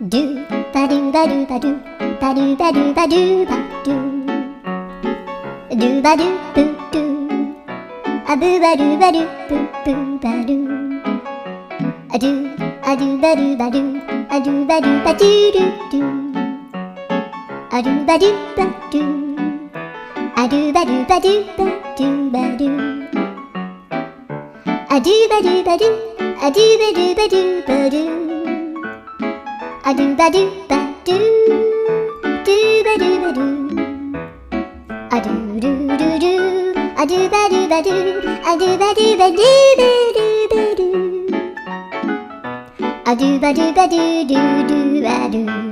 do ba do ba do ba do ba do ba do ba do ba do do ba do boo do a boo ba do ba do boo boo ba do a do ba do ba do a do ba do ba do do do a do ba do ba do a do ba do ba do ba do ba do a do ba do ba do a do ba do ba do ba do a do ba do ba do do ba do ba do a do do do do a do ba do ba do a do ba do ba do ba do ba do a do ba do ba do do do ba do